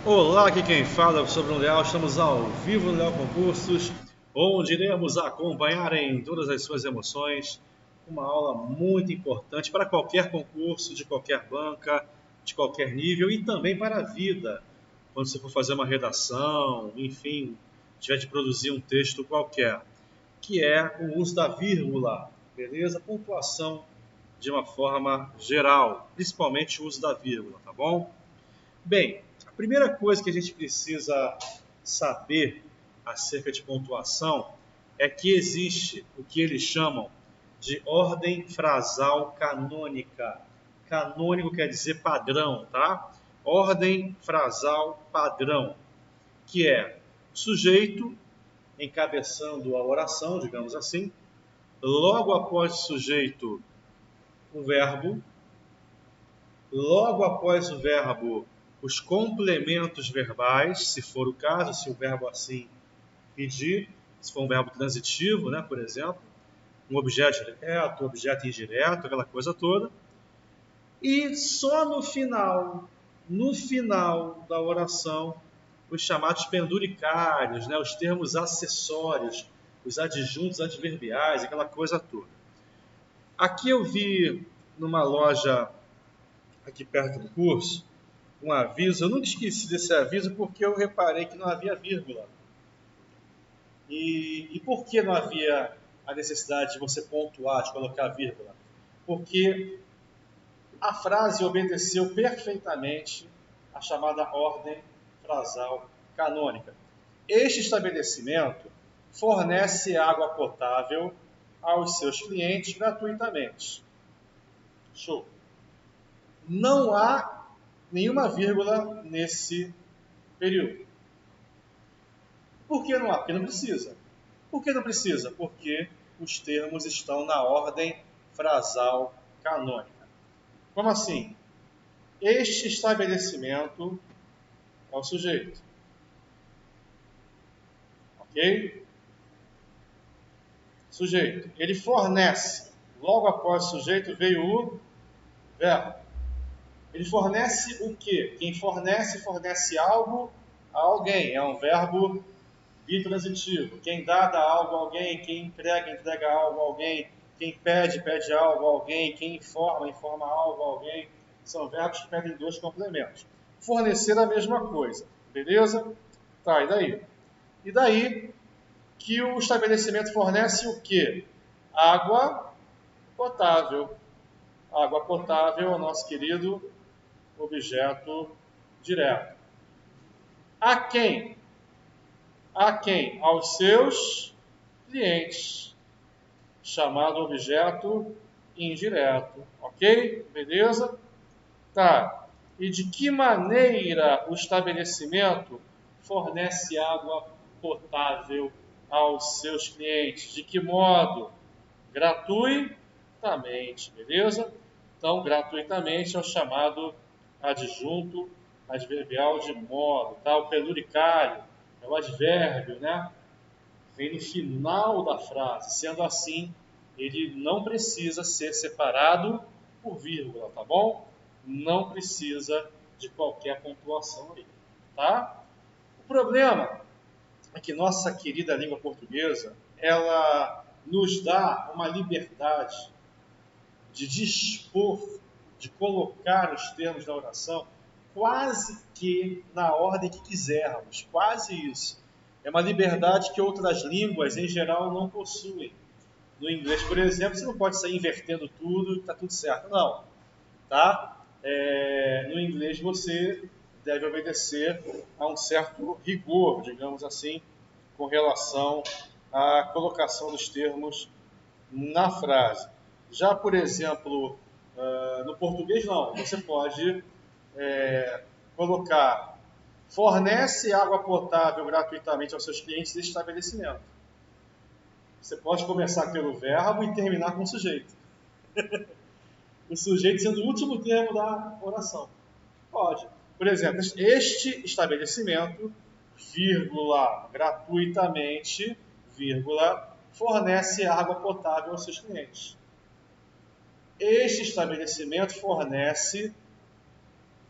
Olá, aqui quem fala é o Bruno Leal. Estamos ao vivo no Leal Concursos, onde iremos acompanhar em todas as suas emoções uma aula muito importante para qualquer concurso, de qualquer banca, de qualquer nível e também para a vida. Quando você for fazer uma redação, enfim, tiver de produzir um texto qualquer, que é o uso da vírgula, beleza? Pontuação de uma forma geral, principalmente o uso da vírgula, tá bom? Bem, a primeira coisa que a gente precisa saber acerca de pontuação é que existe o que eles chamam de ordem frasal canônica. Canônico quer dizer padrão, tá? Ordem frasal padrão, que é o sujeito encabeçando a oração, digamos assim, logo após o sujeito, o verbo, logo após o verbo, os complementos verbais, se for o caso, se o verbo assim pedir, se for um verbo transitivo, né, por exemplo, um objeto direto, objeto indireto, aquela coisa toda. E só no final da oração, os chamados penduricários, né, os termos acessórios, os adjuntos adverbiais, aquela coisa toda. Aqui eu vi numa loja aqui perto do curso, um aviso. Eu nunca esqueci desse aviso porque eu reparei que não havia vírgula. E por que não havia a necessidade de você pontuar, de colocar vírgula? Porque a frase obedeceu perfeitamente a chamada ordem frasal canônica. Este estabelecimento fornece água potável aos seus clientes gratuitamente. Show. Não há nenhuma vírgula nesse período. Por que não há? Porque não precisa. Por que não precisa? Porque os termos estão na ordem frasal canônica. Como assim? Este estabelecimento é o sujeito. Ok? Sujeito. Ele fornece. Logo após o sujeito veio o verbo. Ele fornece o quê? Quem fornece, fornece algo a alguém. É um verbo bitransitivo. Quem dá algo a alguém. Quem entrega, entrega algo a alguém. Quem pede, pede algo a alguém. Quem informa, informa algo a alguém. São verbos que pedem dois complementos. Fornecer a mesma coisa. Beleza? Tá, e daí? E daí que o estabelecimento fornece o quê? Água potável. Água potável é o nosso querido objeto direto. A quem? A quem? Aos seus clientes. Chamado objeto indireto. Ok? Beleza? Tá. E de que maneira o estabelecimento fornece água potável aos seus clientes? De que modo? Gratuitamente, beleza? Então, gratuitamente é o chamado adjunto adverbial de modo, tá? O penduricário é o advérbio, né? Vem no final da frase. Sendo assim, ele não precisa ser separado por vírgula, tá bom? Não precisa de qualquer pontuação aí, tá? O problema é que nossa querida língua portuguesa, ela nos dá uma liberdade de dispor, de colocar os termos da oração quase que na ordem que quisermos, quase isso. É uma liberdade que outras línguas, em geral, não possuem. No inglês, por exemplo, você não pode sair invertendo tudo e está tudo certo. Não, tá? No inglês, você deve obedecer a um certo rigor, digamos assim, com relação à colocação dos termos na frase. Já, por exemplo, no português, não. Você pode colocar fornece água potável gratuitamente aos seus clientes desse estabelecimento. Você pode começar pelo verbo e terminar com o sujeito. O sujeito sendo o último termo da oração. Pode. Por exemplo, este estabelecimento, vírgula, gratuitamente, vírgula, fornece água potável aos seus clientes. Este estabelecimento fornece,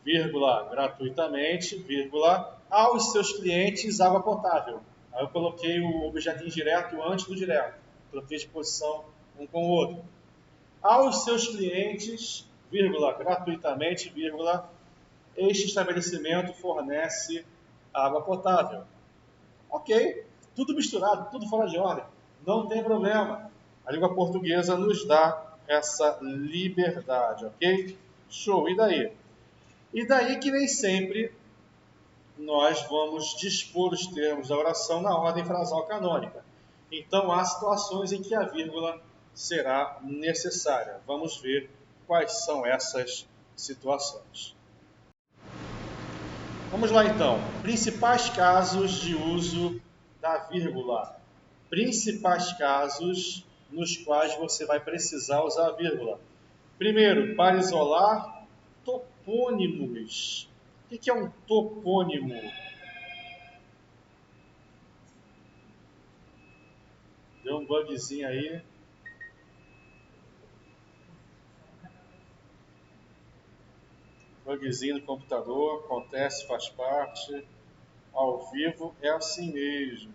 vírgula, gratuitamente, vírgula, aos seus clientes água potável. Aí eu coloquei o objeto indireto antes do direto. Troquei de posição um com o outro. Aos seus clientes, vírgula, gratuitamente, vírgula, este estabelecimento fornece água potável. Ok, tudo misturado, tudo fora de ordem. Não tem problema. A língua portuguesa nos dá essa liberdade, ok? Show, e daí? E daí que nem sempre nós vamos dispor os termos da oração na ordem frasal canônica. Então, há situações em que a vírgula será necessária. Vamos ver quais são essas situações. Vamos lá, então. Principais casos de uso da vírgula. Principais casos nos quais você vai precisar usar a vírgula. Primeiro, para isolar topônimos. O que é um topônimo? Deu um bugzinho aí. Bugzinho do computador, acontece, faz parte. Ao vivo é assim mesmo.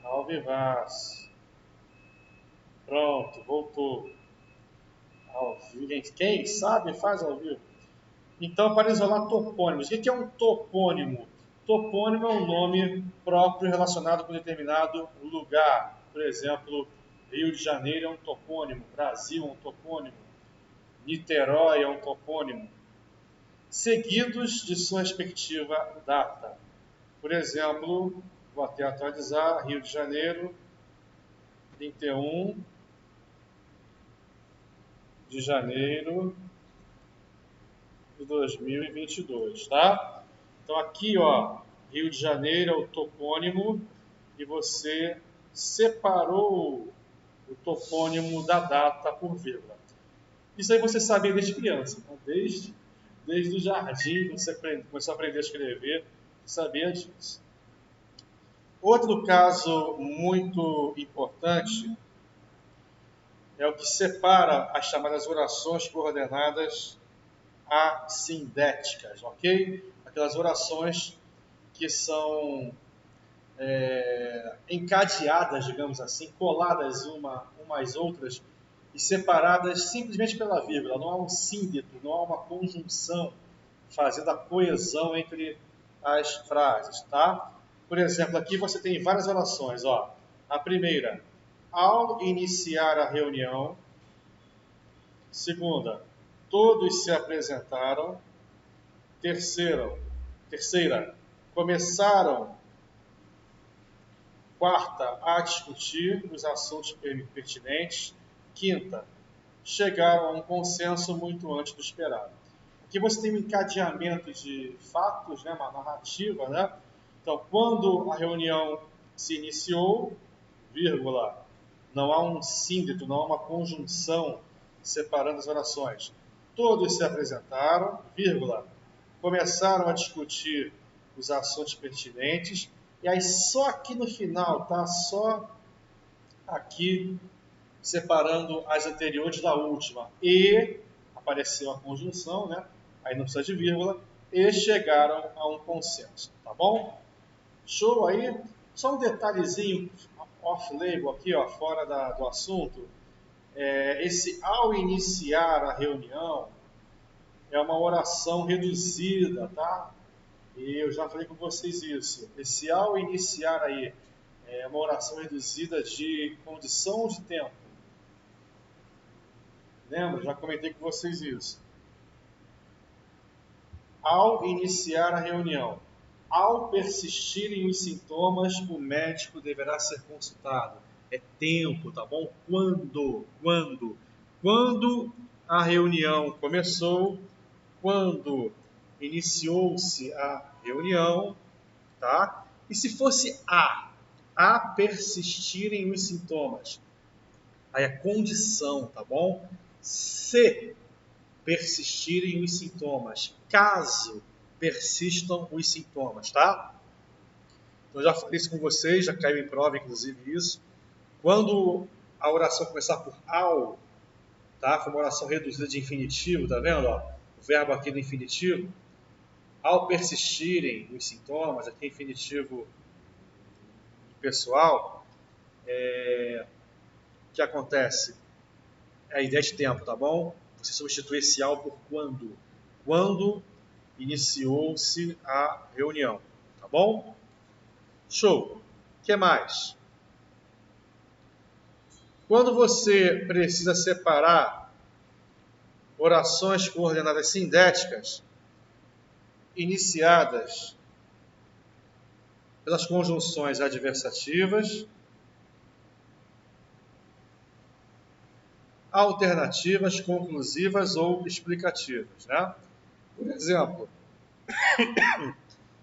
Ao vivaço. Pronto, voltou. Ao vivo. Quem sabe faz ao vivo. Então, para isolar topônimos. O que é um topônimo? Topônimo é um nome próprio relacionado com determinado lugar. Por exemplo, Rio de Janeiro é um topônimo, Brasil é um topônimo, Niterói é um topônimo, seguidos de sua respectiva data. Por exemplo, vou até atualizar, Rio de Janeiro, 31 de janeiro de 2022, tá? Então aqui, ó, Rio de Janeiro é o topônimo e você separou o topônimo da data por vírgula. Isso aí você sabia desde criança, tá? Desde o jardim, você começou a aprender a escrever, sabia disso. Outro caso muito importante é o que separa as chamadas orações coordenadas assindéticas, ok? Aquelas orações que são encadeadas, digamos assim, coladas umas às outras e separadas simplesmente pela vírgula. Não há um síndeto, não há uma conjunção fazendo a coesão entre as frases, tá? Por exemplo, aqui você tem várias orações, ó. A primeira, ao iniciar a reunião. Segunda, todos se apresentaram. Terceira, começaram. Quarta, a discutir os assuntos pertinentes. Quinta, chegaram a um consenso muito antes do esperado. Aqui você tem um encadeamento de fatos, né, uma narrativa, né? Então, quando a reunião se iniciou, vírgula, não há um síndeto, não há uma conjunção separando as orações. Todos se apresentaram, vírgula, começaram a discutir os assuntos pertinentes, e aí só aqui no final, tá? Só aqui separando as anteriores da última. E apareceu a conjunção, né? Aí não precisa de vírgula. E chegaram a um consenso, tá bom? Show aí? Só um detalhezinho off-label aqui, ó, fora do assunto. Esse ao iniciar a reunião é uma oração reduzida, tá? E eu já falei com vocês isso. Esse ao iniciar aí é uma oração reduzida de condição de tempo. Lembra? Já comentei com vocês isso. Ao iniciar a reunião, ao persistirem os sintomas, o médico deverá ser consultado. É tempo, tá bom? Quando a reunião começou, quando iniciou-se a reunião, tá? E se fosse a persistirem os sintomas, aí é condição, tá bom? Se persistirem os sintomas, caso persistam os sintomas, tá? Então já falei isso com vocês, já caiu em prova, inclusive, isso. Quando a oração começar por ao, tá? Foi uma oração reduzida de infinitivo, tá vendo? Ó? O verbo aqui no infinitivo. Ao persistirem os sintomas, aqui é infinitivo pessoal, o que acontece? É a ideia de tempo, tá bom? Você substitui esse ao por quando. Quando iniciou-se a reunião, tá bom? Show! O que mais? Quando você precisa separar orações coordenadas sindéticas iniciadas pelas conjunções adversativas, alternativas, conclusivas ou explicativas, né? Por exemplo,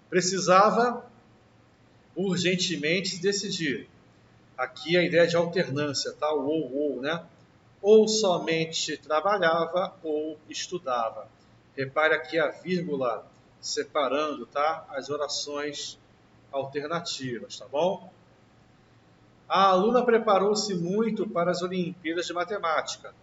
precisava urgentemente se decidir. Aqui a ideia de alternância, tá? O ou, né? Ou somente trabalhava ou estudava. Repare aqui a vírgula separando, tá? As orações alternativas, tá bom? A aluna preparou-se muito para as Olimpíadas de Matemática,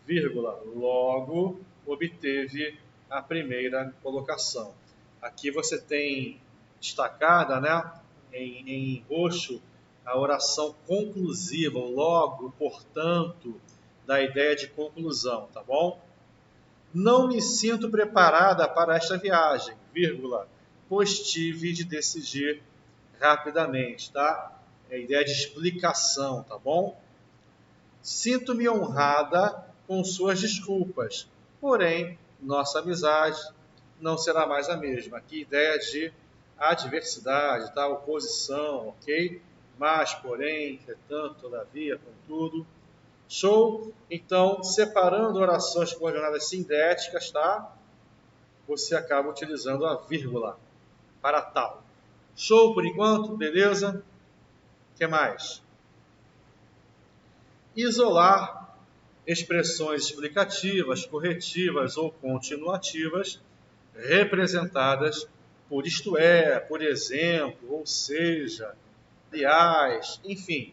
vírgula, logo obteve a primeira colocação. Aqui você tem destacada, né, em roxo, a oração conclusiva, o logo, portanto, da ideia de conclusão, tá bom? Não me sinto preparada para esta viagem, vírgula, pois tive de decidir rapidamente, tá? É a ideia de explicação, tá bom? Sinto-me honrada com suas desculpas, porém, nossa amizade não será mais a mesma. Aqui, ideia de adversidade, tá? Oposição, ok? Mas, porém, entretanto, todavia, contudo. Show? Então, separando orações coordenadas sindéticas, tá? Você acaba utilizando a vírgula para tal. Show por enquanto? Beleza? O que mais? Isolar expressões explicativas, corretivas ou continuativas representadas por isto é, por exemplo, ou seja, aliás, enfim.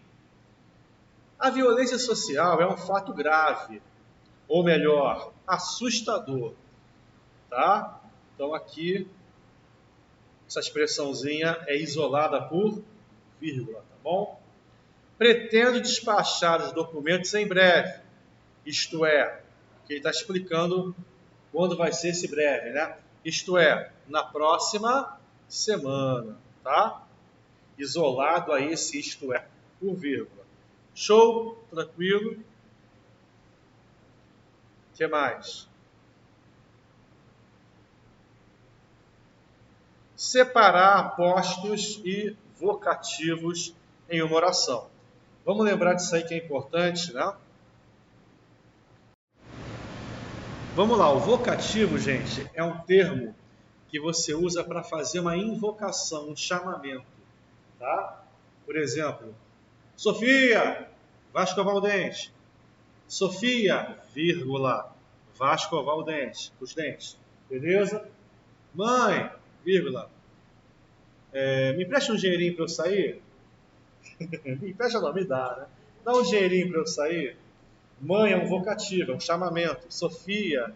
A violência social é um fato grave, ou melhor, assustador, tá? Então aqui essa expressãozinha é isolada por vírgula, tá bom? Pretendo despachar os documentos em breve, isto é, que ele está explicando quando vai ser esse breve, né? Isto é, na próxima semana, tá? Isolado aí esse isto é, por vírgula. Show? Tranquilo? O que mais? Separar apostos e vocativos em uma oração. Vamos lembrar disso aí que é importante, né? Vamos lá, o vocativo, gente, é um termo que você usa para fazer uma invocação, um chamamento, tá? Por exemplo, Sofia, vai escovar o dente. Sofia, vírgula, vai escovar o dente, os dentes. Beleza? Mãe, vírgula, me empresta um dinheirinho para eu sair? Me empresta não, me dá, né? Dá um dinheirinho para eu sair? Mãe é um vocativo, é um chamamento. Sofia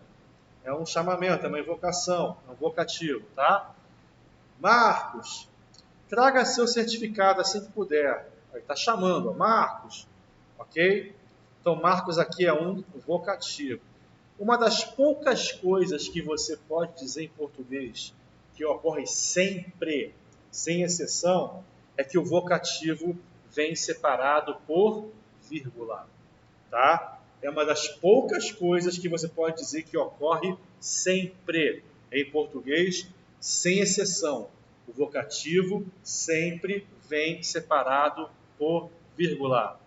é um chamamento, é uma invocação, é um vocativo, tá? Marcos, traga seu certificado assim que puder. Ele está chamando, ó, Marcos, ok? Então, Marcos aqui é um vocativo. Uma das poucas coisas que você pode dizer em português que ocorre sempre, sem exceção, é que o vocativo vem separado por vírgula, tá? É uma das poucas coisas que você pode dizer que ocorre sempre em português, sem exceção. O vocativo sempre vem separado por vírgula.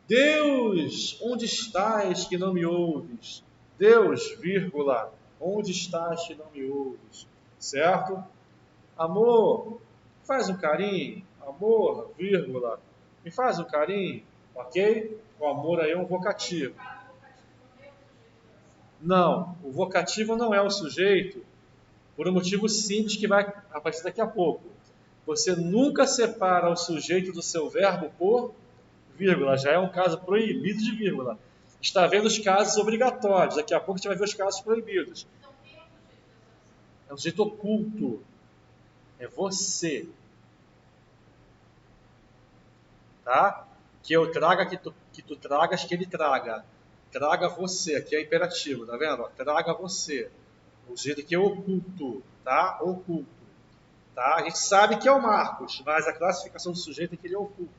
Deus, onde estás que não me ouves? Deus, vírgula, onde estás que não me ouves? Certo? Amor, faz um carinho. Amor, vírgula, me faz um carinho, ok? O amor aí é um vocativo. Não, o vocativo não é o sujeito, por um motivo simples que vai aparecer daqui a pouco. Você nunca separa o sujeito do seu verbo por vírgula, já é um caso proibido de vírgula. está vendo os casos obrigatórios. Daqui a pouco a gente vai ver os casos proibidos. É um sujeito oculto. É você. Tá? Que eu traga, que tu tragas, que ele traga. Traga você. Aqui é imperativo, tá vendo? Traga você. O sujeito aqui é oculto. Tá? Oculto. Tá? A gente sabe que é o Marcos, mas a classificação do sujeito é que ele é oculto.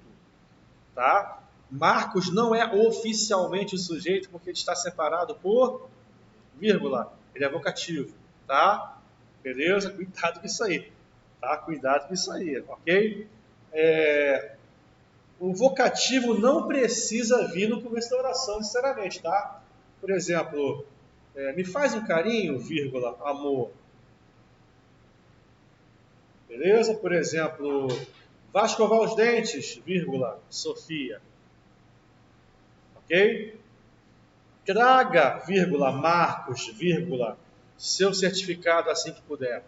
Tá? Marcos não é oficialmente o sujeito porque ele está separado por vírgula. Ele é vocativo. Tá? Beleza? Cuidado com isso aí. Tá? Cuidado com isso aí, ok? O vocativo não precisa vir no começo da oração, sinceramente, tá? Por exemplo, me faz um carinho, vírgula, amor. Beleza? Por exemplo, vá escovar os dentes, vírgula, Sofia. Ok? Traga, vírgula, Marcos, vírgula, seu certificado assim que puder.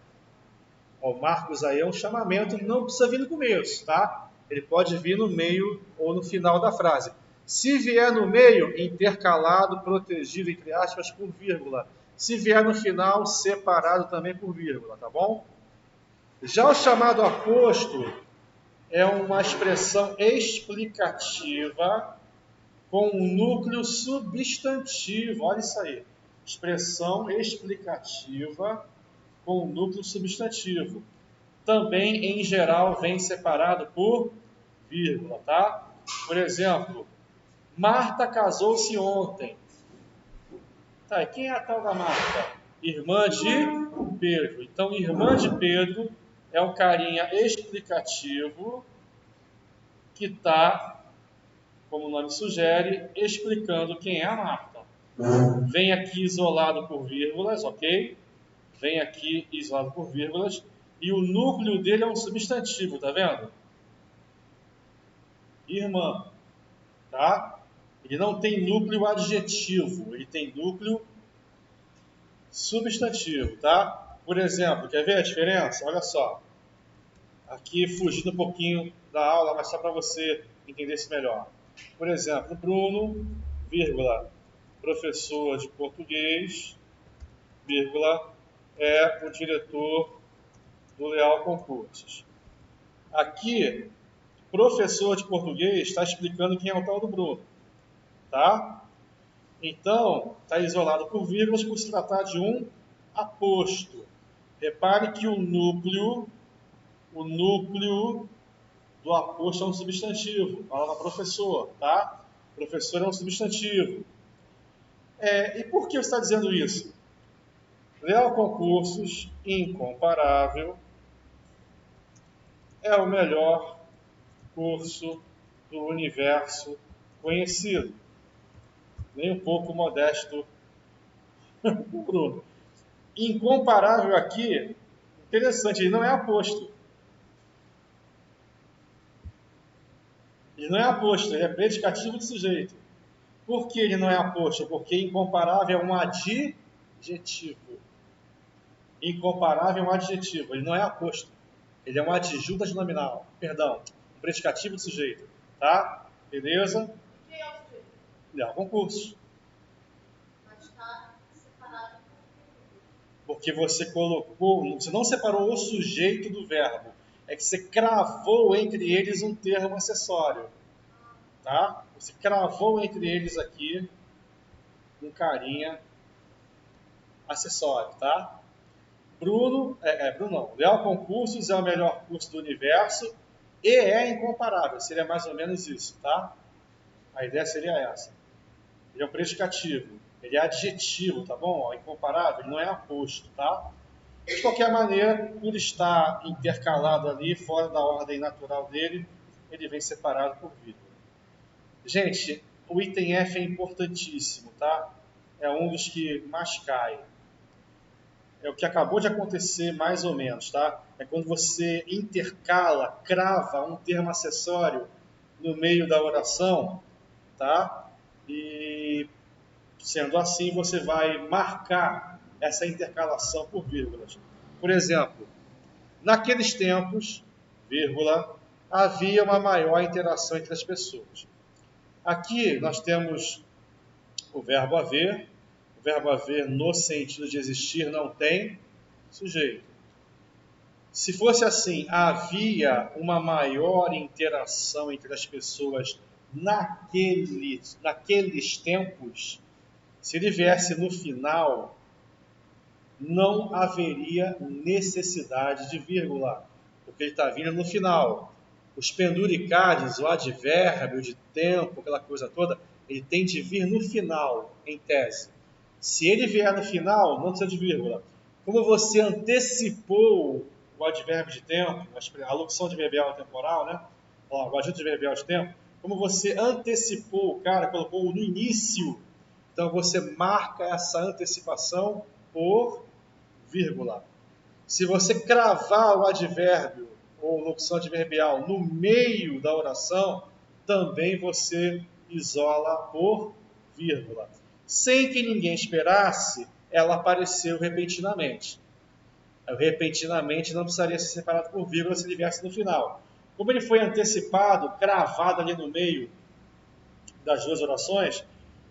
O Marcos aí é um chamamento, ele não precisa vir no começo, tá? Ele pode vir no meio ou no final da frase. Se vier no meio, intercalado, protegido, entre aspas, por vírgula. Se vier no final, separado também por vírgula, tá bom? Já o chamado aposto é uma expressão explicativa com um núcleo substantivo. Olha isso aí. Expressão explicativa com um núcleo substantivo. Também, em geral, vem separado por vírgula, tá? Por exemplo, Marta casou-se ontem. Tá, e quem é a tal da Marta? Irmã de Pedro. Então, irmã de Pedro é um carinha explicativo que está, como o nome sugere, explicando quem é a Marta. Vem aqui isolado por vírgulas, ok? Vem aqui isolado por vírgulas. E o núcleo dele é um substantivo, tá vendo? Irmã, tá? Ele não tem núcleo adjetivo, ele tem núcleo substantivo, tá? Por exemplo, quer ver a diferença? Olha só. Aqui fugindo um pouquinho da aula, mas só para você entender isso melhor. Por exemplo, Bruno, vírgula, professor de português, vírgula, é o diretor do Leal Concursos. Aqui, professor de português está explicando quem é o tal do Bruno, tá? Então, está isolado por vírgulas por se tratar de um aposto. Repare que o núcleo do aposto é um substantivo. Fala professor, tá? Professor é um substantivo. E por que você está dizendo isso? Leal Concursos, incomparável, é o melhor curso do universo conhecido. Nem um pouco modesto o Bruno. Incomparável aqui, interessante, ele não é aposto. Ele não é aposto, ele é predicativo de sujeito. Por que ele não é aposto? Porque incomparável é um adjetivo. Incomparável é um adjetivo, ele não é aposto. Ele é um adjunto adnominal. Perdão, um predicativo de sujeito. Tá? Beleza? Quem é o sujeito? Leal Concursos. Mas está separado Porque você colocou, você não separou o sujeito do verbo. É que você cravou entre eles um termo acessório. Tá? Você cravou entre eles aqui um carinha acessório, tá? Bruno não. Leal Concursos é o melhor curso do universo e é incomparável. Seria mais ou menos isso, tá? A ideia seria essa. Ele é um predicativo. Ele é adjetivo, tá bom? Incomparável, ele não é aposto, tá? De qualquer maneira, por estar intercalado ali, fora da ordem natural dele, ele vem separado por vírgula. Gente, o item F é importantíssimo, tá? É um dos que mais cai. É o que acabou de acontecer, mais ou menos, tá? É quando você intercala, crava um termo acessório no meio da oração, tá? E, sendo assim, você vai marcar essa intercalação por vírgulas. Por exemplo, naqueles tempos, vírgula, havia uma maior interação entre as pessoas. Aqui nós temos o verbo haver. O verbo haver, no sentido de existir, não tem sujeito. Se fosse assim, havia uma maior interação entre as pessoas naqueles tempos, se ele viesse no final, não haveria necessidade de vírgula, porque ele está vindo no final. Os penduricários, o advérbio de tempo, aquela coisa toda, ele tem de vir no final, em tese. Se ele vier no final, não precisa de vírgula. Como você antecipou o advérbio de tempo, a locução adverbial temporal, né? O adjunto adverbial de tempo, como você antecipou o cara, colocou no início, então você marca essa antecipação por vírgula. Se você cravar o advérbio ou locução adverbial no meio da oração, também você isola por vírgula. Sem que ninguém esperasse, ela apareceu repentinamente. Repentinamente não precisaria ser separado por vírgula se ele viesse no final. Como ele foi antecipado, cravado ali no meio das duas orações,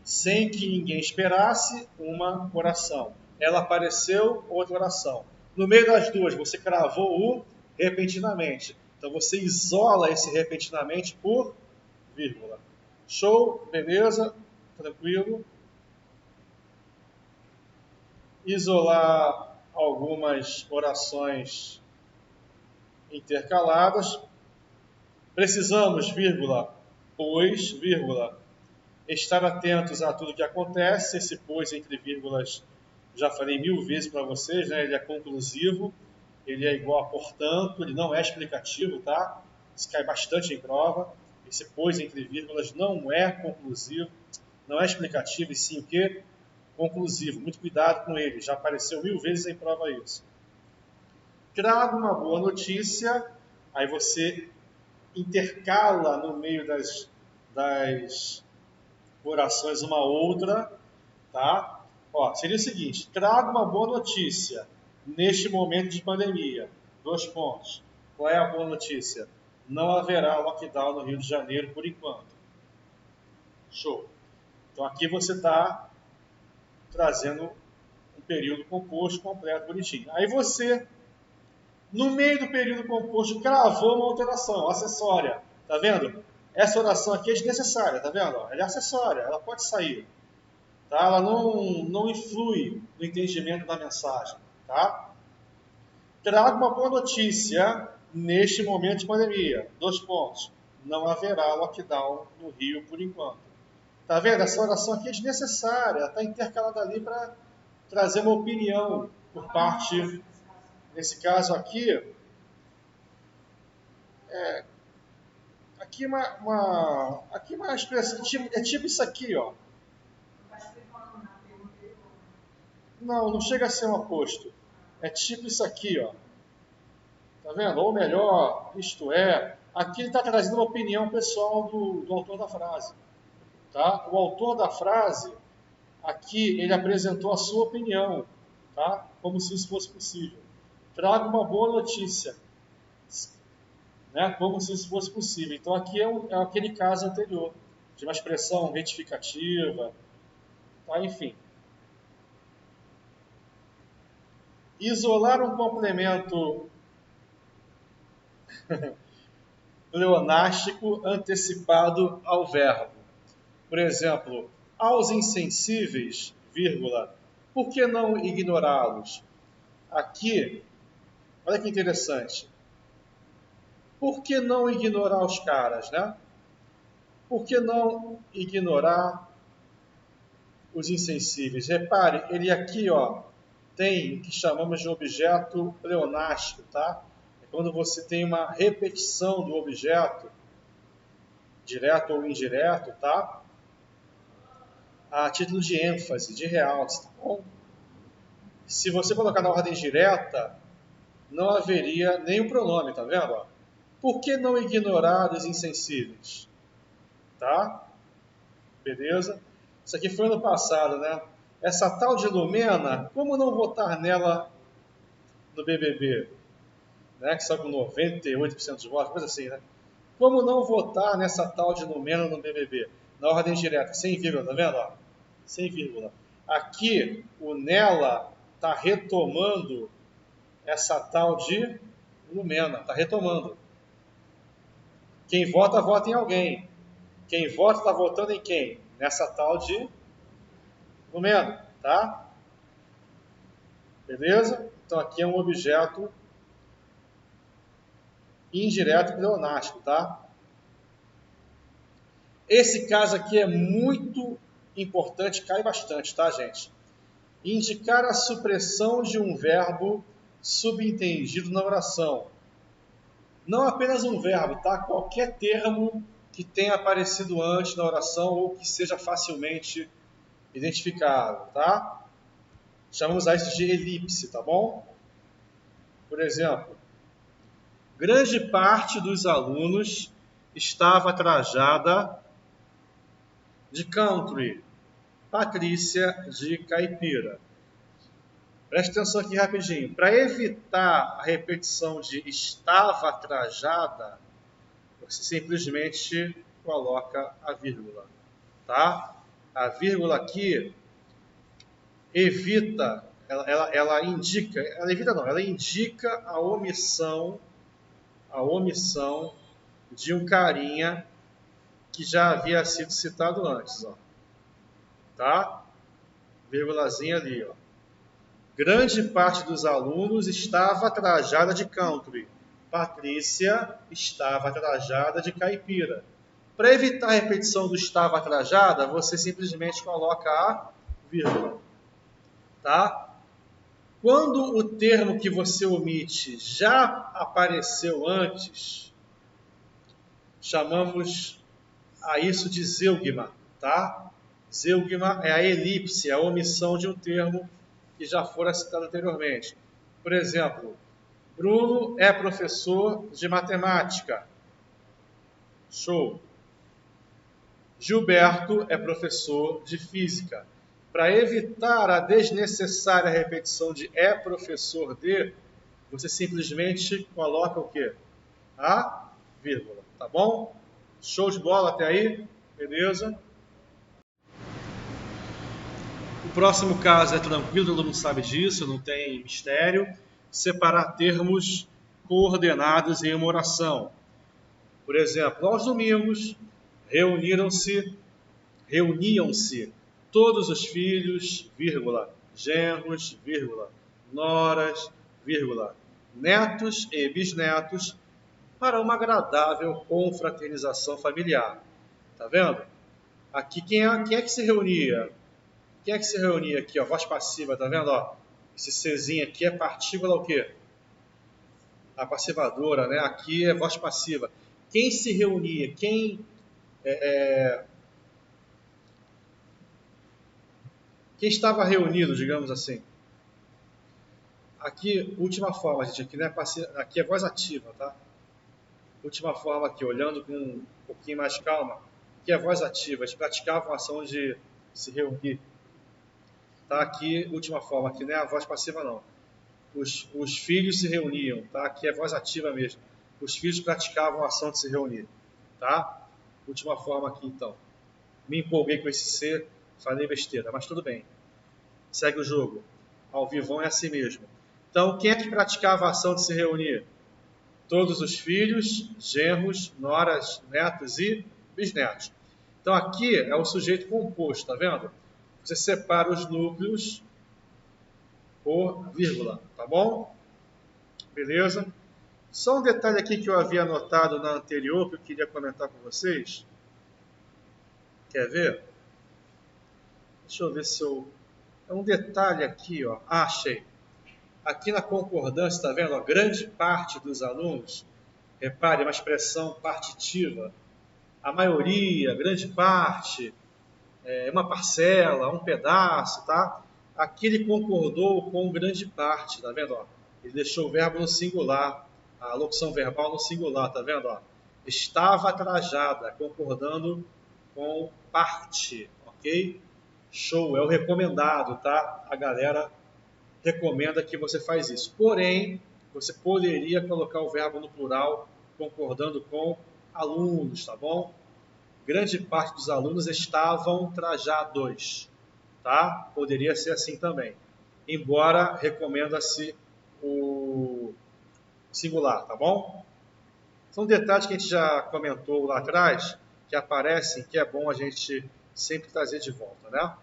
sem que ninguém esperasse, uma oração. Ela apareceu, outra oração. No meio das duas, você cravou o repentinamente. Então você isola esse repentinamente por vírgula. Show? Beleza? Tranquilo? Isolar algumas orações intercaladas. Precisamos, vírgula, pois, vírgula, estar atentos a tudo que acontece. Esse pois entre vírgulas, já falei 1000 vezes para vocês, né? Ele é conclusivo, ele é igual a portanto, ele não é explicativo, tá? Isso cai bastante em prova. Esse pois entre vírgulas não é conclusivo, não é explicativo, e sim o quê? Conclusivo. Muito cuidado com ele, já apareceu 1000 vezes em prova isso. Trago uma boa notícia, aí você intercala no meio das orações uma outra, tá? Ó, seria o seguinte: trago uma boa notícia neste momento de pandemia. 2 pontos. Qual é a boa notícia? Não haverá lockdown no Rio de Janeiro por enquanto. Show. Então aqui você está trazendo um período composto completo, bonitinho. Aí você, no meio do período composto, cravou uma alteração acessória. Tá vendo? Essa oração aqui é desnecessária, tá vendo? Ela é acessória, ela pode sair. Tá? Ela não influi no entendimento da mensagem. Tá? Trago uma boa notícia neste momento de pandemia. 2 pontos. Não haverá lockdown no Rio por enquanto. Tá vendo? Essa oração aqui é desnecessária. Ela está intercalada ali para trazer uma opinião por parte, nesse caso aqui, aqui uma expressão, é tipo isso aqui, ó. Não chega a ser um aposto. É tipo isso aqui, ó. Tá vendo? Ou melhor, isto é. Aqui ele está trazendo uma opinião pessoal do autor da frase. Tá? O autor da frase, aqui, ele apresentou a sua opinião. Tá? Como se isso fosse possível. Traga uma boa notícia. Né? Como se isso fosse possível. Então aqui é aquele caso anterior. De uma expressão retificativa. Tá? Enfim. Isolar um complemento pleonástico antecipado ao verbo. Por exemplo, aos insensíveis, vírgula, por que não ignorá-los? Aqui, olha que interessante. Por que não ignorar os caras, né? Por que não ignorar os insensíveis? Repare, ele aqui, ó, tem o que chamamos de objeto pleonástico, tá? É quando você tem uma repetição do objeto, direto ou indireto, tá? A título de ênfase, de realce, tá bom? Se você colocar na ordem direta, não haveria nenhum pronome, tá vendo? Ó? Por que não ignorar os insensíveis? Tá? Beleza? Isso aqui foi ano passado, né? Essa tal de Lumena, como não votar nela no BBB? Né? Que só com 98% dos votos, coisa assim, né? Como não votar nessa tal de Lumena no BBB? Na ordem direta, sem vírgula, tá vendo? Ó? sem vírgula. Aqui, o nela está retomando essa tal de Lumena, está retomando. Quem vota, vota em alguém. Quem vota, está votando em quem? Nessa tal de Lumena, tá? Beleza? Então aqui é um objeto indireto pleonástico, tá? Esse caso aqui é muito importante, cai bastante, tá, gente? Indicar a supressão de um verbo subentendido na oração. Não apenas um verbo, tá? Qualquer termo que tenha aparecido antes na oração ou que seja facilmente identificável, tá? Chamamos isso de elipse, tá bom? Por exemplo, grande parte dos alunos estava trajada de country, Patrícia de caipira. Preste atenção aqui rapidinho. Para evitar a repetição de estava trajada, você simplesmente coloca a vírgula, tá? A vírgula aqui evita, ela indica, ela indica a omissão de um carinha que já havia sido citado antes, ó. Tá? Vírgulazinha ali, ó. Grande parte dos alunos estava trajada de country. Patrícia estava trajada de caipira. Para evitar a repetição do estava trajada, você simplesmente coloca a vírgula. Tá? Quando o termo que você omite já apareceu antes, chamamos a isso de zeugma, tá? Zeugma é a elipse, a omissão de um termo que já fora citado anteriormente. Por exemplo, Bruno é professor de matemática. Show. Gilberto é professor de física. Para evitar a desnecessária repetição de é professor de, você simplesmente coloca o quê? A vírgula, tá bom? Show de bola até aí? Beleza? O próximo caso é tranquilo, todo mundo sabe disso, não tem mistério. Separar termos coordenados em uma oração. Por exemplo, aos domingos reuniam-se todos os filhos, vírgula, genros, vírgula, noras, vírgula, netos e bisnetos para uma agradável confraternização familiar. Tá vendo? Aqui quem é que se reunia? Quem é que se reunia aqui, ó? Voz passiva, tá vendo? Ó, esse Czinho aqui é partícula o quê? A passivadora, né? Aqui é voz passiva. Quem se reunia? Quem estava reunido, digamos assim? Aqui, última forma, gente. Aqui, não é passiva, aqui é voz ativa, tá? Última forma aqui, olhando com um pouquinho mais calma. Aqui é voz ativa. Eles praticavam a ação de se reunir. Tá? Aqui, última forma, aqui não é a voz passiva, não. Os filhos se reuniam, tá? Aqui é voz ativa mesmo. Os filhos praticavam a ação de se reunir, tá? Última forma aqui, então. Me empolguei com esse C, falei besteira, mas tudo bem. Segue o jogo. Ao vivão é assim mesmo. Então, quem é que praticava a ação de se reunir? Todos os filhos, genros, noras, netos e bisnetos. Então, aqui é o sujeito composto, tá vendo? Você separa os núcleos por vírgula, tá bom? Beleza? Só um detalhe aqui que eu havia anotado na anterior, que eu queria comentar com vocês. Quer ver? Deixa eu ver se eu... É um detalhe aqui, ó. Ah, achei. Aqui na concordância, tá vendo? Ó, grande parte dos alunos, repare, uma expressão partitiva. A maioria, grande parte, uma parcela, um pedaço, tá? Aqui ele concordou com grande parte, tá vendo? Ó? Ele deixou o verbo no singular, a locução verbal no singular, tá vendo? Ó? Estava trajada, concordando com parte, ok? Show, é o recomendado, tá? A galera recomenda que você faz isso. Porém, você poderia colocar o verbo no plural, concordando com alunos, tá bom? Grande parte dos alunos estavam trajados. tá? Poderia ser assim também. Embora recomenda-se o singular, tá bom? São detalhes que a gente já comentou lá atrás, que aparecem, que é bom a gente sempre trazer de volta, né?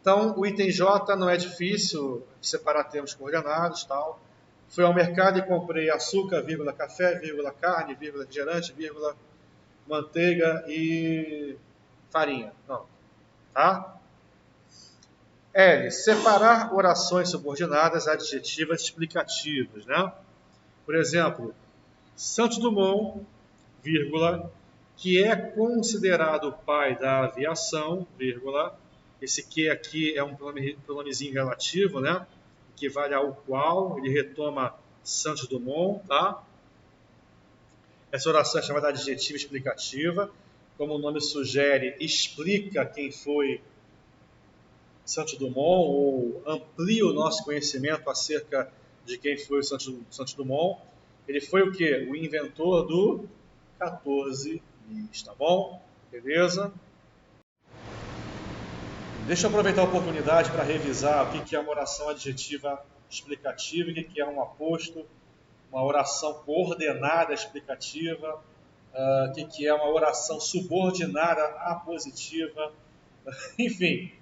Então, o item J não é difícil separar termos coordenados, tal. Fui ao mercado e comprei açúcar, vírgula, café, vírgula, carne, vírgula, refrigerante, vírgula, manteiga e farinha. Não, tá? L. Separar orações subordinadas adjetivas explicativas, né? Por exemplo, Santos Dumont, vírgula, que é considerado o pai da aviação, vírgula, esse que aqui é um pronomezinho relativo, né? Que vale ao qual, ele retoma Santos Dumont, tá? Essa oração é chamada adjetiva explicativa. Como o nome sugere, explica quem foi Santos Dumont, ou amplia o nosso conhecimento acerca de quem foi o Santos Dumont. Ele foi o quê? O inventor do 14 bis, tá bom? Beleza? Deixa eu aproveitar a oportunidade para revisar o que é uma oração adjetiva explicativa e o que é um aposto, uma oração coordenada explicativa, o que é uma oração subordinada apositiva, enfim.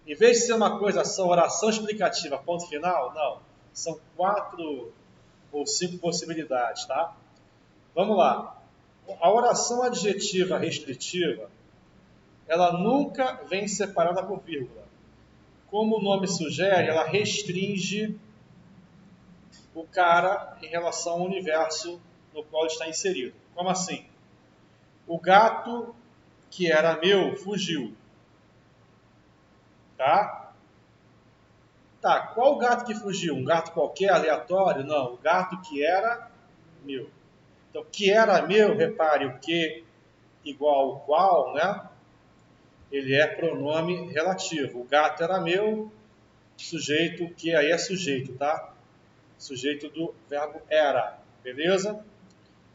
Em vez de ser uma coisa só, oração explicativa, ponto final, não. São 4 ou 5 possibilidades, tá? Vamos lá. A oração adjetiva restritiva, ela nunca vem separada por vírgula. Como o nome sugere, ela restringe o cara em relação ao universo no qual está inserido. Como assim? O gato que era meu fugiu. Tá? Tá, qual gato que fugiu? Um gato qualquer, aleatório? Não, o gato que era meu. Então, que era meu, repare, o que igual ao qual, né? Ele é pronome relativo. O gato era meu, sujeito, que aí é sujeito, tá? Sujeito do verbo era. Beleza?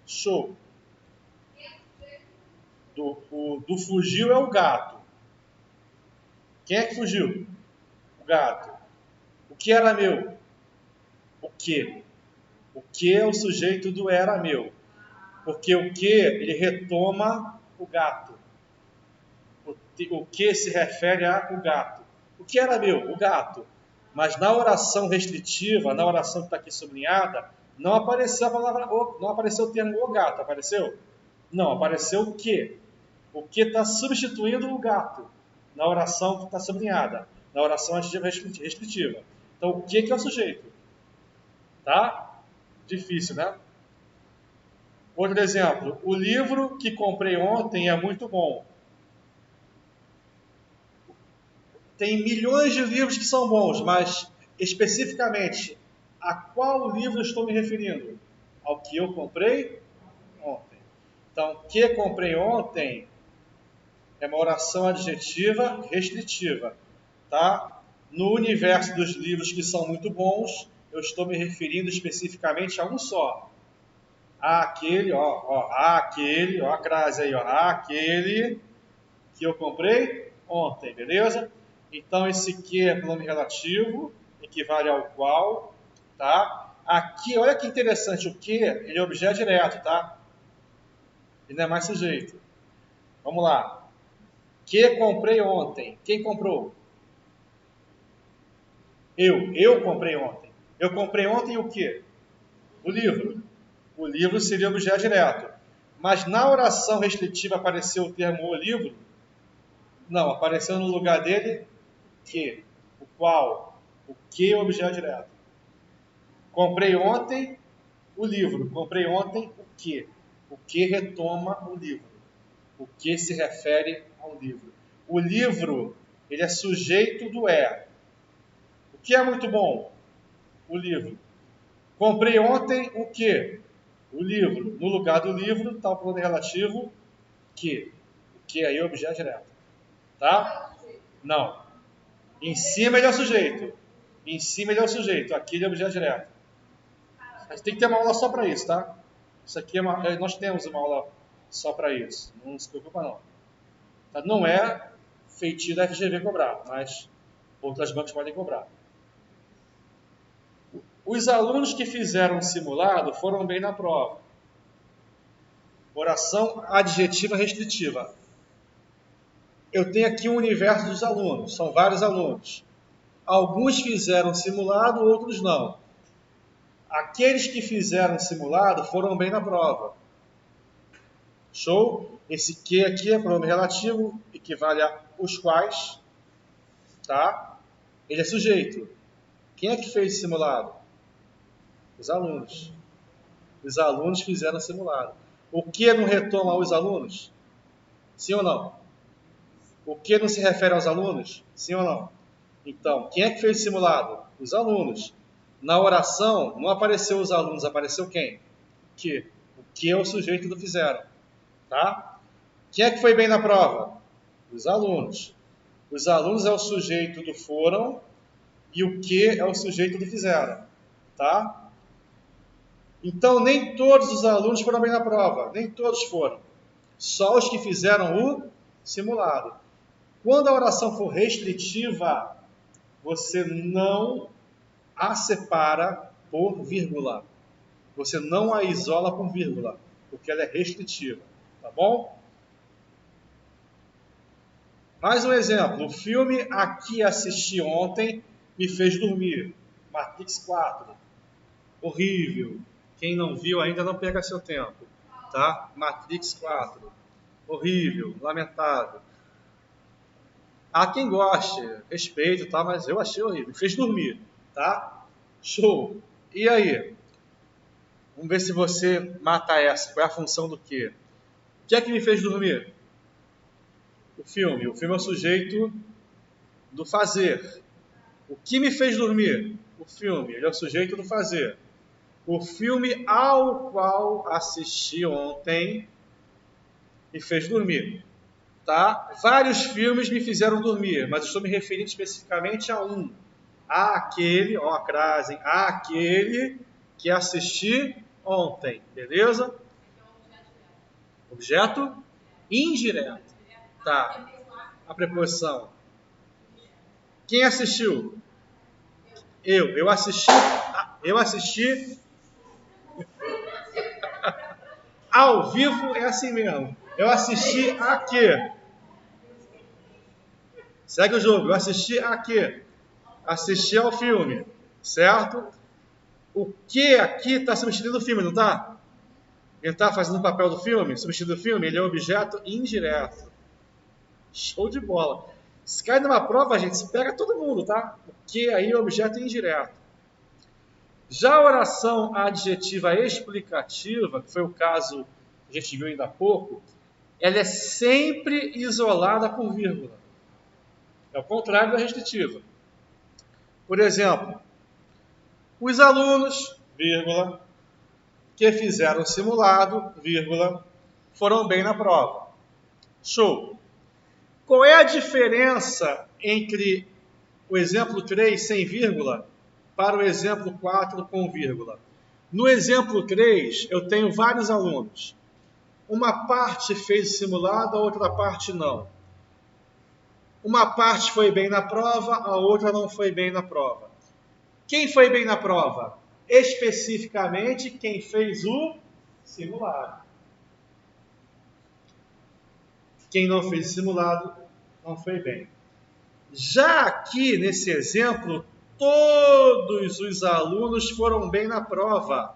Show. Do fugiu é o gato. Quem é que fugiu? O gato. O que era meu? O que? O que é o sujeito do era meu? Porque o que ele retoma o gato. O que se refere ao gato. O que era meu? O gato. Mas na oração restritiva, na oração que está aqui sublinhada, não apareceu a palavra, não apareceu o termo o gato, apareceu? Não, apareceu o que. O que está substituindo o gato na oração que está sublinhada, na oração adjetiva restritiva. Então, o que é o sujeito? Tá? Difícil, né? Outro exemplo, o livro que comprei ontem é muito bom. Tem milhões de livros que são bons, mas especificamente a qual livro estou me referindo? Ao que eu comprei ontem. Então, que comprei ontem é uma oração adjetiva restritiva, tá? No universo dos livros que são muito bons, eu estou me referindo especificamente a um só. Aquele, aquele, a crase aí, aquele que eu comprei ontem, beleza? Então, esse que é pronome relativo, equivale ao qual, tá? Aqui, olha que interessante, o que, ele é objeto direto, tá? Ele não é mais sujeito. Vamos lá. Que comprei ontem. Quem comprou? Eu comprei ontem. Eu comprei ontem o quê? O livro. O livro seria objeto direto. Mas na oração restritiva apareceu o termo o livro? Não, apareceu no lugar dele que, o qual, o que é objeto direto. Comprei ontem o livro. Comprei ontem o que? O que retoma o livro. O que se refere ao livro. O livro, ele é sujeito do é. O que é muito bom? O livro. Comprei ontem o que? O livro. No lugar do livro está o pronome relativo que. O que aí é objeto direto. Tá? Não. Em cima ele é o sujeito. Em cima ele é o sujeito. Aqui ele é objeto direto. A gente tem que ter uma aula só para isso, tá? Isso aqui nós temos uma aula só para isso. Não se preocupa não. Tá? Não é feitio da FGV cobrar, mas outras bancas podem cobrar. Os alunos que fizeram o simulado foram bem na prova. Oração adjetiva restritiva. Eu tenho aqui um universo dos alunos, são vários alunos. Alguns fizeram simulado, outros não. Aqueles que fizeram simulado foram bem na prova. Show? Esse que aqui é pronome relativo, equivale a os quais, tá? Ele é sujeito. Quem é que fez o simulado? Os alunos. Os alunos fizeram simulado. O que não retoma aos alunos? Sim ou não? O que não se refere aos alunos? Sim ou não? Então, quem é que fez o simulado? Os alunos. Na oração, não apareceu os alunos, apareceu quem? Que. O que é o sujeito do fizeram. Tá? Quem é que foi bem na prova? Os alunos. Os alunos é o sujeito do foram e o que é o sujeito do fizeram. Tá? Então, nem todos os alunos foram bem na prova. Nem todos foram. Só os que fizeram o simulado. Quando a oração for restritiva, você não a separa por vírgula. Você não a isola por vírgula, porque ela é restritiva. Tá bom? Mais um exemplo. O filme A Que Assisti Ontem Me Fez Dormir. Matrix 4. Horrível. Quem não viu ainda não pega seu tempo. Tá? Matrix 4. Horrível. Lamentável. Há quem goste, respeito, tá? Mas eu achei horrível. Me fez dormir. Tá? Show. E aí? Vamos ver se você mata essa. Qual é a função do quê? O que é que me fez dormir? O filme. O filme é o sujeito do fazer. O que me fez dormir? O filme. Ele é o sujeito do fazer. O filme ao qual assisti ontem me fez dormir. Tá? Vários filmes me fizeram dormir, mas eu estou me referindo especificamente a um. Aquele, ó a crase, aquele que assisti ontem. Beleza? Objeto indireto. Tá. A preposição. Quem assistiu? Eu assisti. Eu assisti. Ao vivo é assim mesmo. Eu assisti a quê? Segue o jogo. Eu assisti a quê? Assisti ao filme. Certo? O que aqui está substituindo o filme, não está? Ele está fazendo o papel do filme, substituindo o filme, ele é um objeto indireto. Show de bola. Se cai numa prova, gente, se pega todo mundo, tá? O que aí é objeto indireto. Já a oração adjetiva explicativa, que foi o caso que a gente viu ainda há pouco, ela é sempre isolada por vírgula. É o contrário da restritiva. Por exemplo, os alunos, vírgula, que fizeram o simulado, vírgula, foram bem na prova. Show! Qual é a diferença entre o exemplo 3 sem vírgula para o exemplo 4 com vírgula? No exemplo 3, eu tenho vários alunos. Uma parte fez o simulado, a outra parte não. Uma parte foi bem na prova, a outra não foi bem na prova. Quem foi bem na prova? Especificamente quem fez o simulado. Quem não fez o simulado não foi bem. Já aqui, nesse exemplo, todos os alunos foram bem na prova.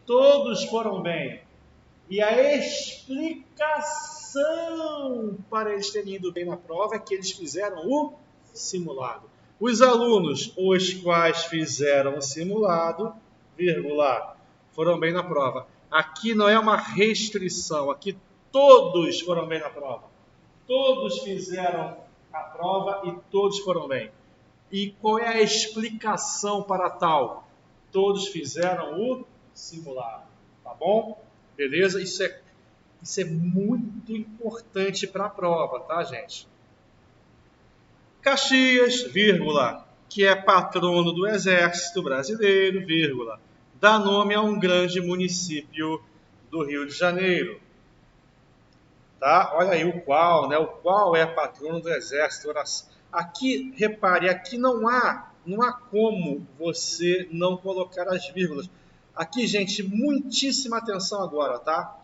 Todos foram bem. E a explicação para eles terem ido bem na prova é que eles fizeram o simulado. Os alunos, os quais fizeram o simulado, vírgula, foram bem na prova. Aqui não é uma restrição, aqui todos foram bem na prova. Todos fizeram a prova e todos foram bem. E qual é a explicação para tal? Todos fizeram o simulado. Tá bom? Beleza? Isso é muito importante para a prova, tá, gente? Caxias, vírgula, que é patrono do Exército Brasileiro, vírgula, dá nome a um grande município do Rio de Janeiro. Tá? Olha aí o qual, né? O qual é patrono do exército. Aqui, repare, aqui não há como você não colocar as vírgulas. Aqui, gente, muitíssima atenção agora, tá?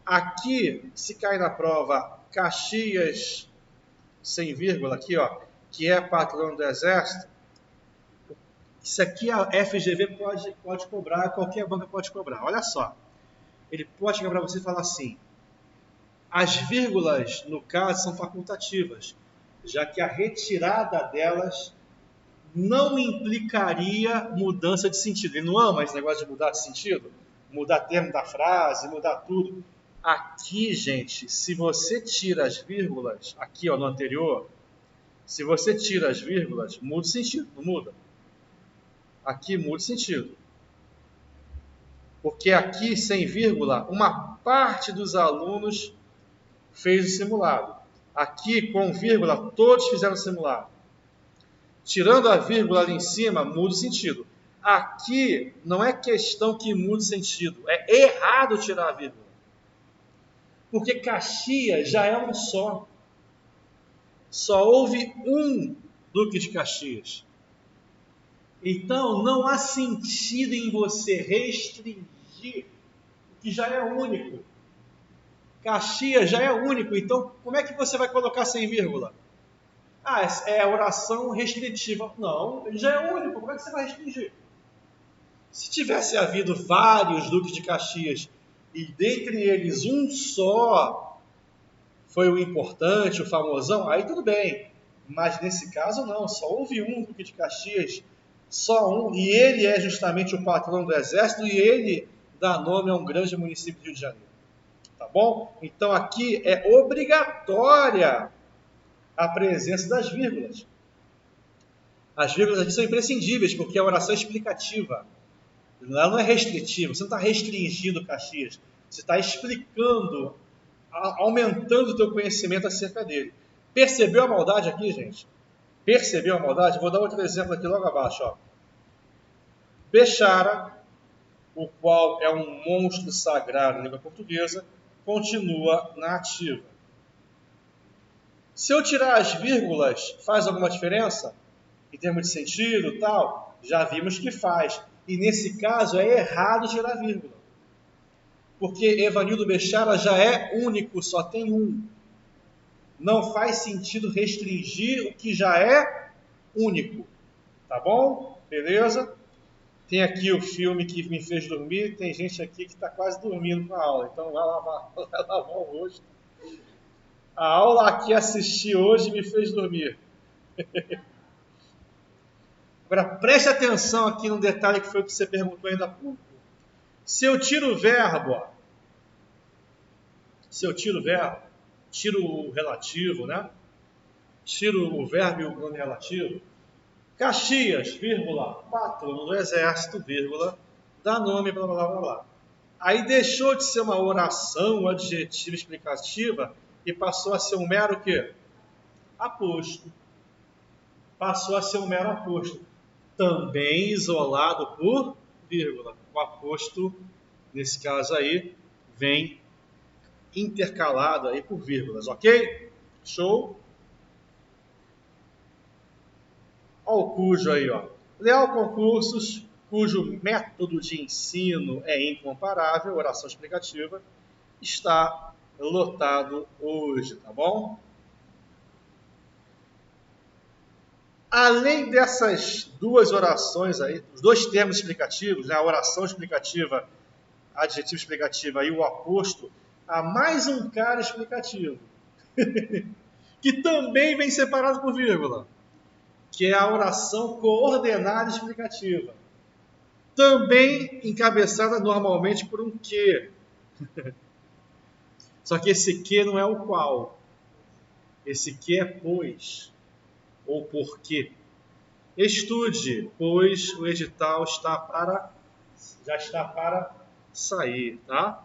Aqui, se cai na prova Caxias, sem vírgula, aqui, ó, que é patrono do exército, isso aqui a FGV pode cobrar, qualquer banca pode cobrar. Olha só, ele pode chegar para você e falar assim, as vírgulas, no caso, são facultativas, já que a retirada delas não implicaria mudança de sentido. Ele não ama esse negócio de mudar de sentido, mudar termo da frase, mudar tudo. Aqui, gente, se você tira as vírgulas, aqui ó, no anterior, se você tira as vírgulas, muda o sentido, não muda? Aqui muda o sentido. Porque aqui, sem vírgula, uma parte dos alunos fez o simulado. Aqui, com vírgula, todos fizeram o simulado. Tirando a vírgula ali em cima, muda o sentido. Aqui, não é questão que muda o sentido. É errado tirar a vírgula. Porque Caxias já é um só. Só houve um Duque de Caxias. Então, não há sentido em você restringir o que já é único. Caxias já é único, então como é que você vai colocar sem vírgula? Ah, é oração restritiva. Não, ele já é único, como é que você vai restringir? Se tivesse havido vários Duques de Caxias e dentre eles um só foi o importante, o famosão, aí tudo bem. Mas nesse caso não, só houve um Duque de Caxias, só um, e ele é justamente o patrão do exército e ele dá nome a um grande município do Rio de Janeiro. Tá bom? Então aqui é obrigatória a presença das vírgulas. As vírgulas aqui são imprescindíveis, porque a oração é explicativa. Ela não é restritiva, você não está restringindo Caxias, você está explicando, aumentando o teu conhecimento acerca dele. Percebeu a maldade aqui, gente? Percebeu a maldade? Vou dar outro exemplo aqui logo abaixo. Ó. Bechara, o qual é um monstro sagrado na língua portuguesa, continua na ativa. Se eu tirar as vírgulas, faz alguma diferença? Em termos de sentido tal? Já vimos que faz. E nesse caso é errado tirar vírgula. Porque Evanildo Bechara já é único, só tem um. Não faz sentido restringir o que já é único. Tá bom? Beleza? Tem aqui o filme que me fez dormir. Tem gente aqui que está quase dormindo com a aula. Então vai lavar o rosto. A aula aqui assisti hoje me fez dormir. Agora preste atenção aqui no detalhe que foi o que você perguntou ainda há pouco. Se eu tiro o verbo, ó, tiro o relativo, né? Tiro o verbo e o nome relativo. Caxias, vírgula, patrono do exército, vírgula, dá nome, blá, blá, blá, blá. Aí deixou de ser uma oração adjetiva explicativa e passou a ser um mero quê? Aposto. Passou a ser um mero aposto. Também isolado por vírgula. O aposto, nesse caso aí, vem intercalado aí por vírgulas, ok? Show? Olha o cujo aí, ó. Leal Concursos, cujo método de ensino é incomparável, oração explicativa, está lotado hoje, tá bom? Além dessas duas orações aí, os dois termos explicativos, né, a oração explicativa, adjetivo explicativa e o aposto, há mais um cara explicativo, que também vem separado por vírgula, que é a oração coordenada explicativa, também encabeçada normalmente por um que. Só que esse que não é o qual, esse que é pois, ou porquê. Estude, pois o edital já está para sair, tá?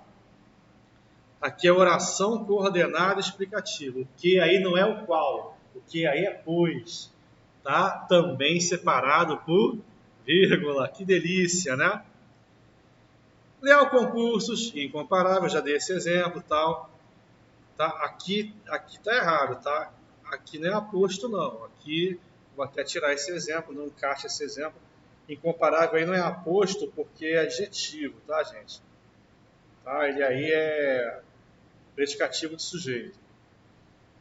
Aqui é oração coordenada explicativa. O que aí não é o qual, o que aí é pois, tá? Também separado por vírgula. Que delícia, né? Leal Concursos, incomparável, já dei esse exemplo, tal. Tá? Aqui tá errado, tá? Aqui não é aposto, não. Aqui, vou até tirar esse exemplo, não encaixa esse exemplo. Incomparável aí não é aposto porque é adjetivo, tá, gente? Tá? Ele aí é predicativo de sujeito.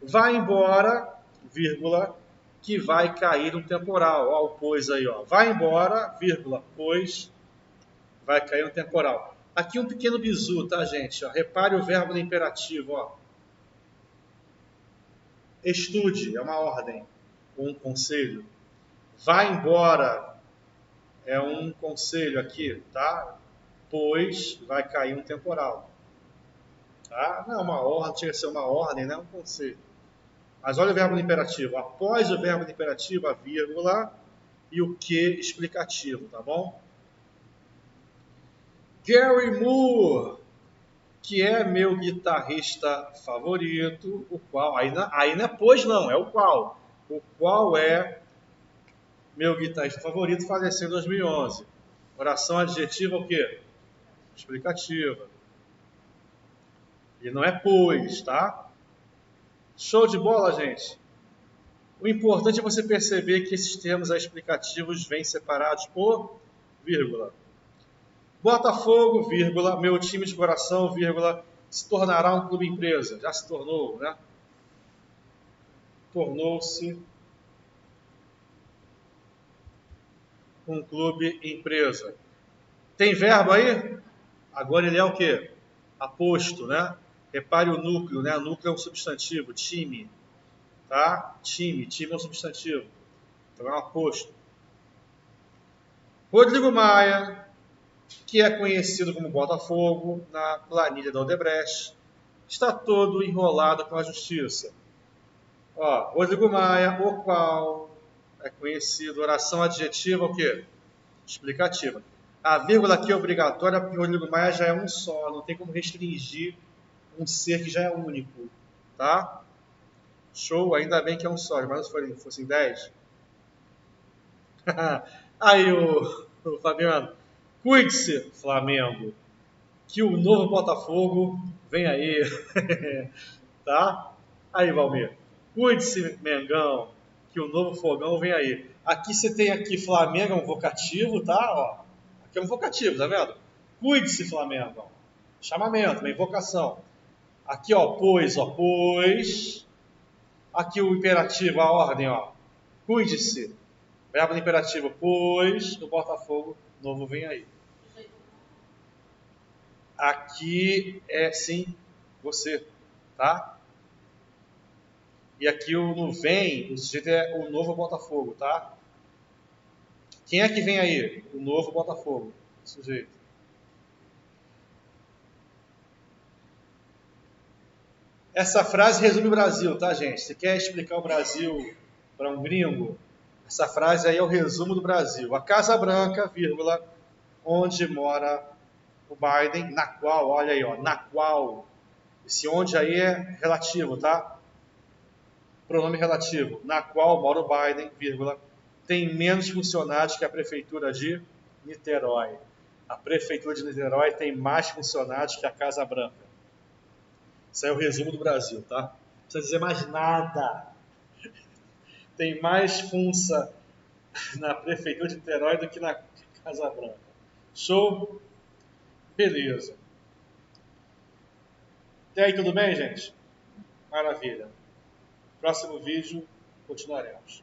Vai embora, vírgula, que vai cair um temporal. Ó, o pois aí, ó. Vai embora, vírgula, pois vai cair um temporal. Aqui um pequeno bizu, tá, gente? Ó, repare o verbo no imperativo, ó. Estude é uma ordem, um conselho. Vai embora é um conselho aqui, tá? Pois vai cair um temporal. Tá? Não é uma ordem, chega a ser uma ordem, não é um conselho. Mas olha o verbo no imperativo. Após o verbo no imperativo, a vírgula e o que explicativo, tá bom? Gary Moore, que é meu guitarrista favorito, o qual, aí não é pois não, é o qual é meu guitarrista favorito, faleceu em 2011. Oração adjetiva o quê? Explicativa. E não é pois, tá? Show de bola, gente? O importante é você perceber que esses termos explicativos vêm separados por vírgula. Botafogo, vírgula, meu time de coração, vírgula, se tornará um clube empresa. Já se tornou, né? Tornou-se um clube empresa. Tem verbo aí? Agora ele é o quê? Aposto, né? Repare o núcleo, né? O núcleo é um substantivo, time, tá? Time é um substantivo. Então é um aposto. Rodrigo Maia, que é conhecido como Botafogo na planilha da Odebrecht, está todo enrolado com a justiça. Ó, Rodrigo Maia, o qual é conhecido, oração adjetiva, o quê? Explicativa. A vírgula aqui é obrigatória porque o Rodrigo Maia já é um só, não tem como restringir um ser que já é único, tá? Show, ainda bem que é um só, mas se fossem 10. Aí o Fabiano, cuide-se, Flamengo, que o novo Botafogo vem aí, tá? Aí, Valmir, cuide-se, Mengão, que o novo fogão vem aí. Aqui você tem aqui Flamengo, é um vocativo, tá? Ó, aqui é um vocativo, tá vendo? Cuide-se, Flamengo. Chamamento, uma invocação. Aqui, ó, pois. Aqui o imperativo, a ordem, ó. Cuide-se. Verbo no imperativo, pois o Botafogo novo vem aí. Aqui é sim você, tá? E aqui o no vem, o sujeito é o novo Botafogo, tá? Quem é que vem aí? O novo Botafogo, o sujeito. Essa frase resume o Brasil, tá, gente? Se quer explicar o Brasil para um gringo, essa frase aí é o resumo do Brasil. A Casa Branca, vírgula, onde mora o Biden, na qual, olha aí, ó, na qual. Esse onde aí é relativo, tá? Pronome relativo. Na qual mora o Biden, vírgula, tem menos funcionários que a prefeitura de Niterói. A prefeitura de Niterói tem mais funcionários que a Casa Branca. Isso aí é o resumo do Brasil, tá? Não precisa dizer mais nada. Tem mais funça na prefeitura de Niterói do que na Casa Branca. Show? Beleza. E aí, tudo bem, gente? Maravilha. Próximo vídeo, continuaremos.